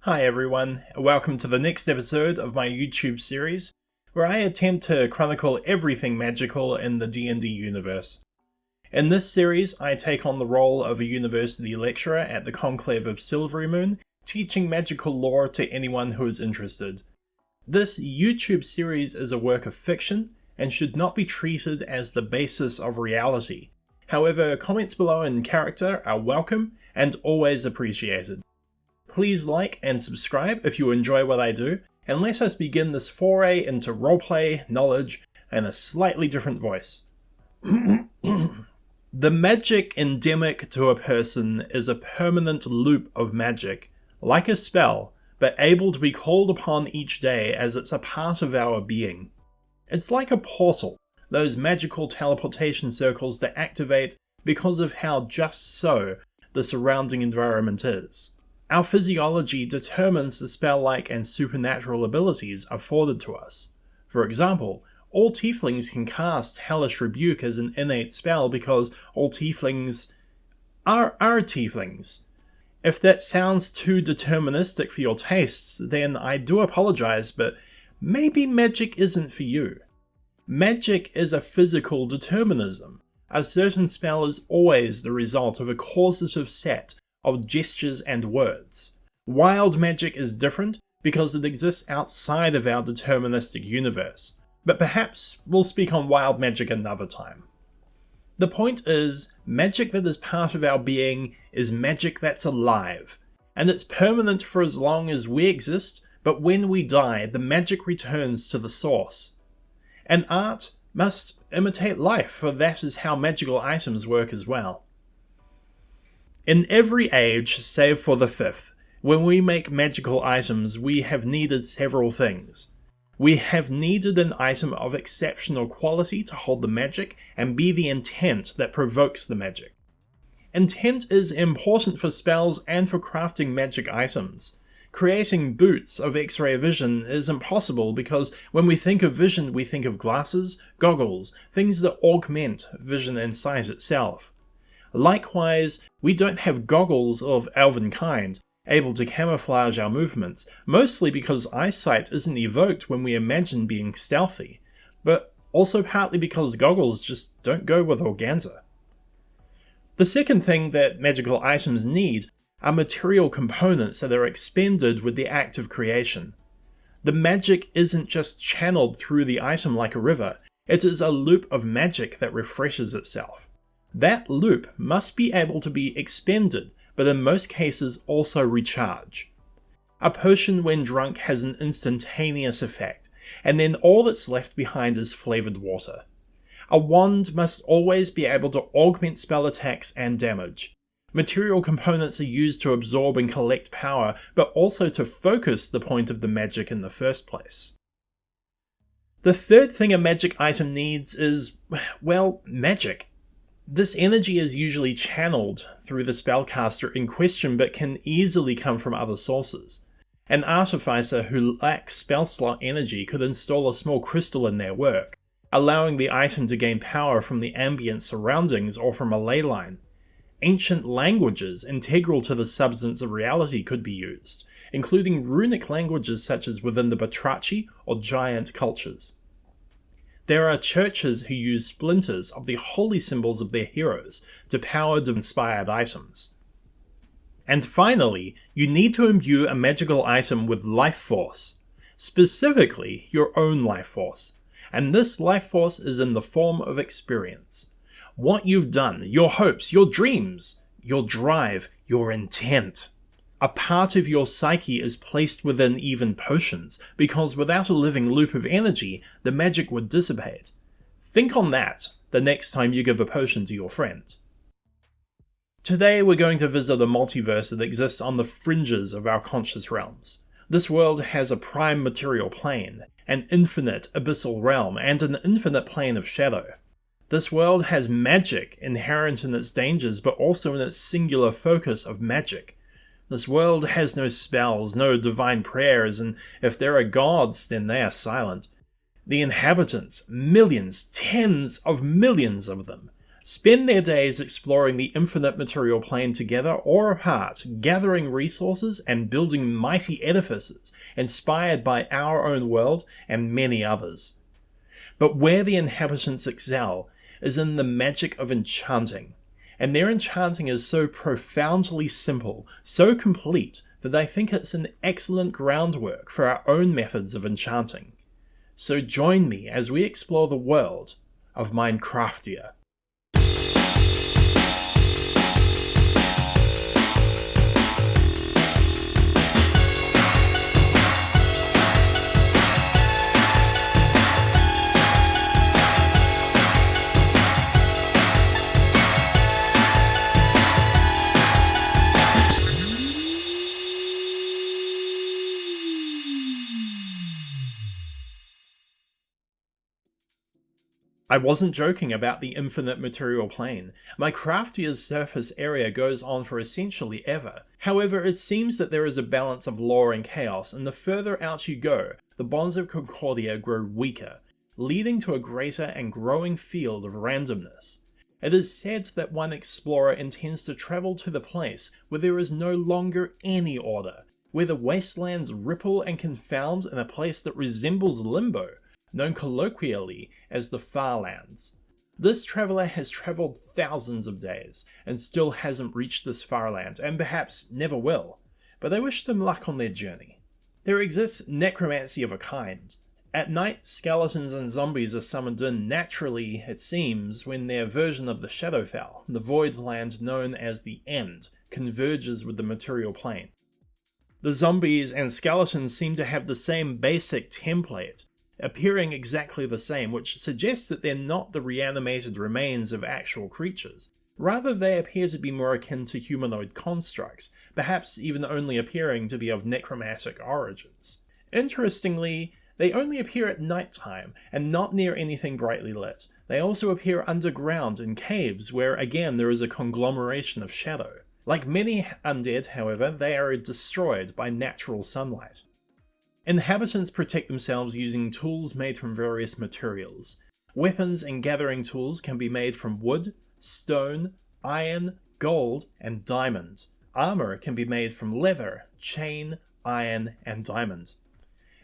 Hi everyone, welcome to the next episode of my YouTube series, where I attempt to chronicle everything magical in the D&D universe. In this series, I take on the role of a university lecturer at the Conclave of Silverymoon, teaching magical lore to anyone who is interested. This YouTube series is a work of fiction, and should not be treated as the basis of reality. However, comments below in character are welcome and always appreciated. Please like and subscribe if you enjoy what I do, and let us begin this foray into roleplay, knowledge, and a slightly different voice. The magic endemic to a person is a permanent loop of magic, like a spell, but able to be called upon each day as it's a part of our being. It's like a portal, those magical teleportation circles that activate because of how just so the surrounding environment is. Our physiology determines the spell-like and supernatural abilities afforded to us. For example, all tieflings can cast Hellish Rebuke as an innate spell because all tieflings are tieflings. If that sounds too deterministic for your tastes, then I do apologize, but maybe magic isn't for you. Magic is a physical determinism. A certain spell is always the result of a causative set of gestures and words. Wild magic is different because it exists outside of our deterministic universe, but perhaps we'll speak on wild magic another time. The point is, magic that is part of our being is magic that's alive, and it's permanent for as long as we exist, but when we die, the magic returns to the source. And art must imitate life, for that is how magical items work as well. In every age, save for the 5th, when we make magical items, we have needed several things. We have needed an item of exceptional quality to hold the magic and be the intent that provokes the magic. Intent is important for spells and for crafting magic items. Creating boots of X-ray vision is impossible because when we think of vision, we think of glasses, goggles, things that augment vision and sight itself. Likewise, we don't have goggles of elven kind, able to camouflage our movements, mostly because eyesight isn't evoked when we imagine being stealthy, but also partly because goggles just don't go with organza. The second thing that magical items need are material components that are expended with the act of creation. The magic isn't just channeled through the item like a river, it is a loop of magic that refreshes itself. That loop must be able to be expended, but in most cases also recharge. A potion when drunk has an instantaneous effect, and then all that's left behind is flavoured water. A wand must always be able to augment spell attacks and damage. Material components are used to absorb and collect power, but also to focus the point of the magic in the first place. The third thing a magic item needs is, well, magic. This energy is usually channeled through the spellcaster in question, but can easily come from other sources. An artificer who lacks spell slot energy could install a small crystal in their work, allowing the item to gain power from the ambient surroundings or from a ley line. Ancient languages integral to the substance of reality could be used, including runic languages such as within the Batrachi or giant cultures. There are churches who use splinters of the holy symbols of their heroes to power the inspired items. And finally, you need to imbue a magical item with life force, specifically your own life force, and this life force is in the form of experience. What you've done, your hopes, your dreams, your drive, your intent. A part of your psyche is placed within even potions, because without a living loop of energy, the magic would dissipate. Think on that the next time you give a potion to your friend. Today we're going to visit a multiverse that exists on the fringes of our conscious realms. This world has a prime material plane, an infinite abyssal realm, and an infinite plane of shadow. This world has magic inherent in its dangers, but also in its singular focus of magic. This world has no spells, no divine prayers, and if there are gods, then they are silent. The inhabitants, millions, tens of millions of them, spend their days exploring the infinite material plane together or apart, gathering resources and building mighty edifices inspired by our own world and many others. But where the inhabitants excel is in the magic of enchanting, and their enchanting is so profoundly simple, so complete, that I think it's an excellent groundwork for our own methods of enchanting. So join me as we explore the world of Minecraftia. I wasn't joking about the infinite material plane. Minecraftia's surface area goes on for essentially ever. However, it seems that there is a balance of law and chaos, and the further out you go, the bonds of Concordia grow weaker, leading to a greater and growing field of randomness. It is said that one explorer intends to travel to the place where there is no longer any order, where the wastelands ripple and confound in a place that resembles limbo, known colloquially as the Farlands. This traveller has travelled thousands of days, and still hasn't reached this Farland, and perhaps never will, but I wish them luck on their journey. There exists necromancy of a kind. At night, skeletons and zombies are summoned in naturally, it seems, when their version of the Shadowfell, the void land known as the End, converges with the material plane. The zombies and skeletons seem to have the same basic template, appearing exactly the same, which suggests that they're not the reanimated remains of actual creatures. Rather, they appear to be more akin to humanoid constructs, perhaps even only appearing to be of necromantic origins. Interestingly, they only appear at night time, and not near anything brightly lit. They also appear underground in caves, where again there is a conglomeration of shadow. Like many undead, however, they are destroyed by natural sunlight. Inhabitants protect themselves using tools made from various materials. Weapons and gathering tools can be made from wood, stone, iron, gold, and diamond. Armor can be made from leather, chain, iron, and diamond.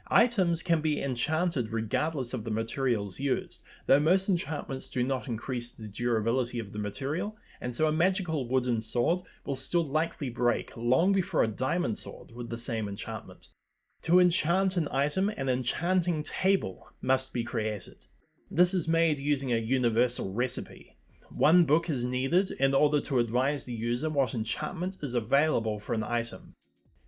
Items can be enchanted regardless of the materials used, though most enchantments do not increase the durability of the material, and so a magical wooden sword will still likely break long before a diamond sword with the same enchantment. To enchant an item, an enchanting table must be created. This is made using a universal recipe. One book is needed in order to advise the user what enchantment is available for an item.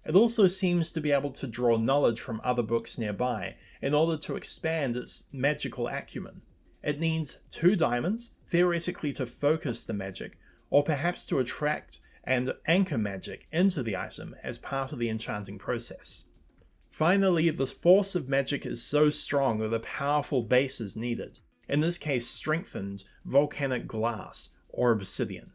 It also seems to be able to draw knowledge from other books nearby in order to expand its magical acumen. It needs 2 diamonds, theoretically to focus the magic, or perhaps to attract and anchor magic into the item as part of the enchanting process. Finally, the force of magic is so strong that a powerful base is needed, in this case strengthened volcanic glass or obsidian.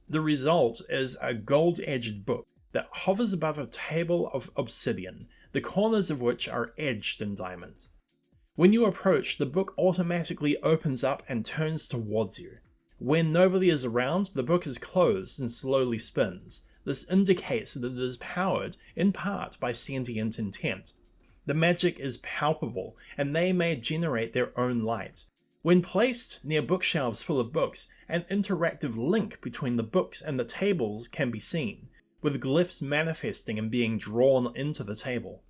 The result is a gold-edged book that hovers above a table of obsidian, the corners of which are edged in diamond. When you approach, the book automatically opens up and turns towards you. When nobody is around, the book is closed and slowly spins. This indicates that it is powered, in part, by sentient intent. The magic is palpable, and they may generate their own light. When placed near bookshelves full of books, an interactive link between the books and the tables can be seen, with glyphs manifesting and being drawn into the table.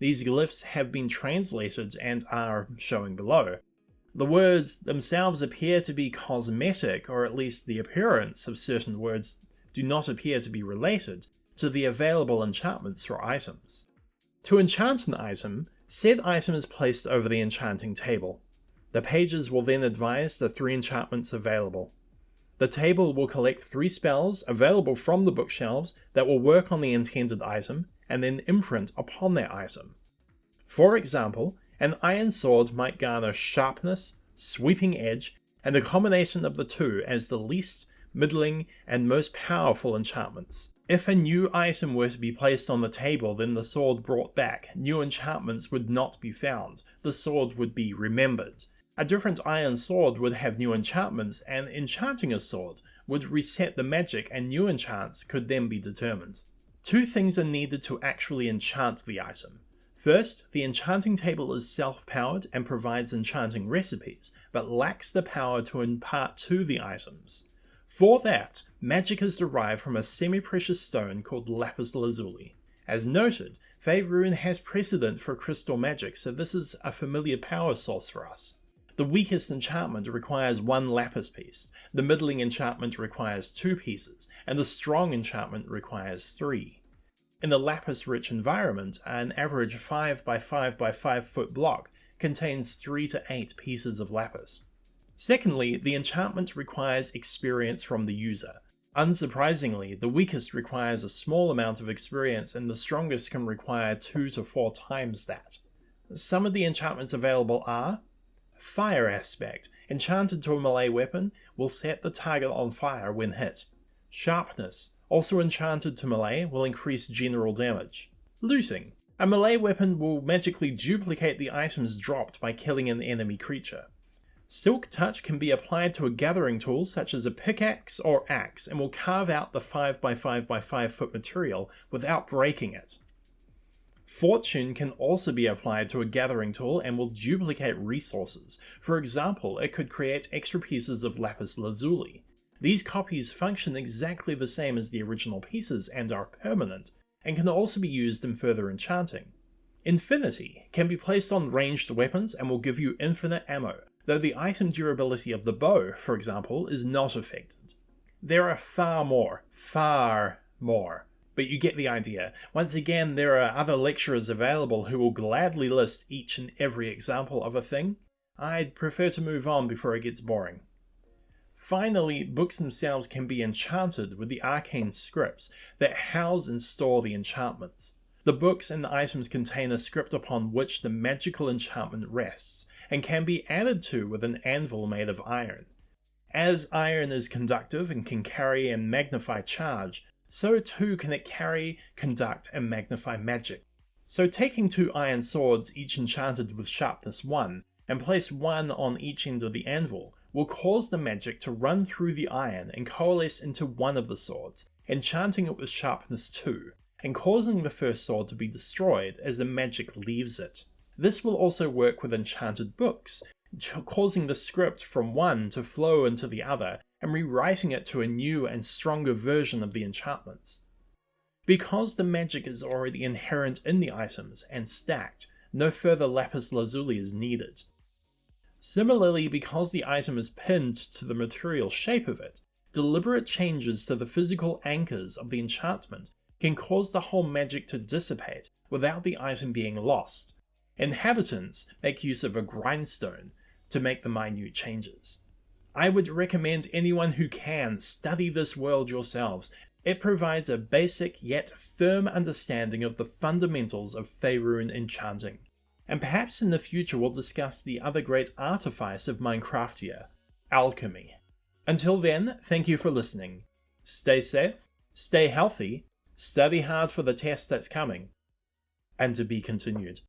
These glyphs have been translated and are showing below. The words themselves appear to be cosmetic, or at least the appearance of certain words do not appear to be related to the available enchantments for items. To enchant an item, said item is placed over the enchanting table. The pages will then advise the 3 enchantments available. The table will collect 3 spells available from the bookshelves that will work on the intended item and then imprint upon that item. For example, an iron sword might garner sharpness, sweeping edge, and a combination of the 2 as the least, middling, and most powerful enchantments. If a new item were to be placed on the table, then the sword brought back, new enchantments would not be found, the sword would be remembered. A different iron sword would have new enchantments, and enchanting a sword would reset the magic and new enchants could then be determined. Two things are needed to actually enchant the item. First, the enchanting table is self-powered and provides enchanting recipes, but lacks the power to impart to the items. For that, magic is derived from a semi-precious stone called lapis lazuli. As noted, Faerun has precedent for crystal magic, so this is a familiar power source for us. The weakest enchantment requires 1 lapis piece, the middling enchantment requires 2 pieces, and the strong enchantment requires 3. In a lapis-rich environment, an average 5 by 5 by 5 foot block contains 3 to 8 pieces of lapis. Secondly, the enchantment requires experience from the user. Unsurprisingly, the weakest requires a small amount of experience and the strongest can require 2 to 4 times that. Some of the enchantments available are Fire Aspect, enchanted to a melee weapon, will set the target on fire when hit. Sharpness, also enchanted to melee, will increase general damage. Looting, a melee weapon will magically duplicate the items dropped by killing an enemy creature. Silk Touch can be applied to a gathering tool such as a pickaxe or axe and will carve out the 5 by 5 by 5 foot material without breaking it. Fortune can also be applied to a gathering tool and will duplicate resources. For example, it could create extra pieces of lapis lazuli. These copies function exactly the same as the original pieces and are permanent, and can also be used in further enchanting. Infinity can be placed on ranged weapons and will give you infinite ammo, though the item durability of the bow, for example, is not affected. There are far more, but you get the idea. Once again, there are other lecturers available who will gladly list each and every example of a thing. I'd prefer to move on before it gets boring. Finally, books themselves can be enchanted with the arcane scripts that house and store the enchantments. The books and items contain a script upon which the magical enchantment rests, and can be added to with an anvil made of iron. As iron is conductive and can carry and magnify charge, so too can it carry, conduct, and magnify magic. So taking 2 iron swords, each enchanted with sharpness 1, and place 1 on each end of the anvil, will cause the magic to run through the iron and coalesce into one of the swords, enchanting it with sharpness 2, and causing the first sword to be destroyed as the magic leaves it. This will also work with enchanted books, causing the script from one to flow into the other, and rewriting it to a new and stronger version of the enchantments. Because the magic is already inherent in the items and stacked, no further lapis lazuli is needed. Similarly, because the item is pinned to the material shape of it, deliberate changes to the physical anchors of the enchantment can cause the whole magic to dissipate without the item being lost. Inhabitants make use of a grindstone to make the minute changes. I would recommend anyone who can study this world yourselves. It provides a basic yet firm understanding of the fundamentals of Faerun enchanting. And perhaps in the future we'll discuss the other great artifice of Minecraftia, alchemy. Until then, thank you for listening. Stay safe, stay healthy, study hard for the test that's coming, and to be continued.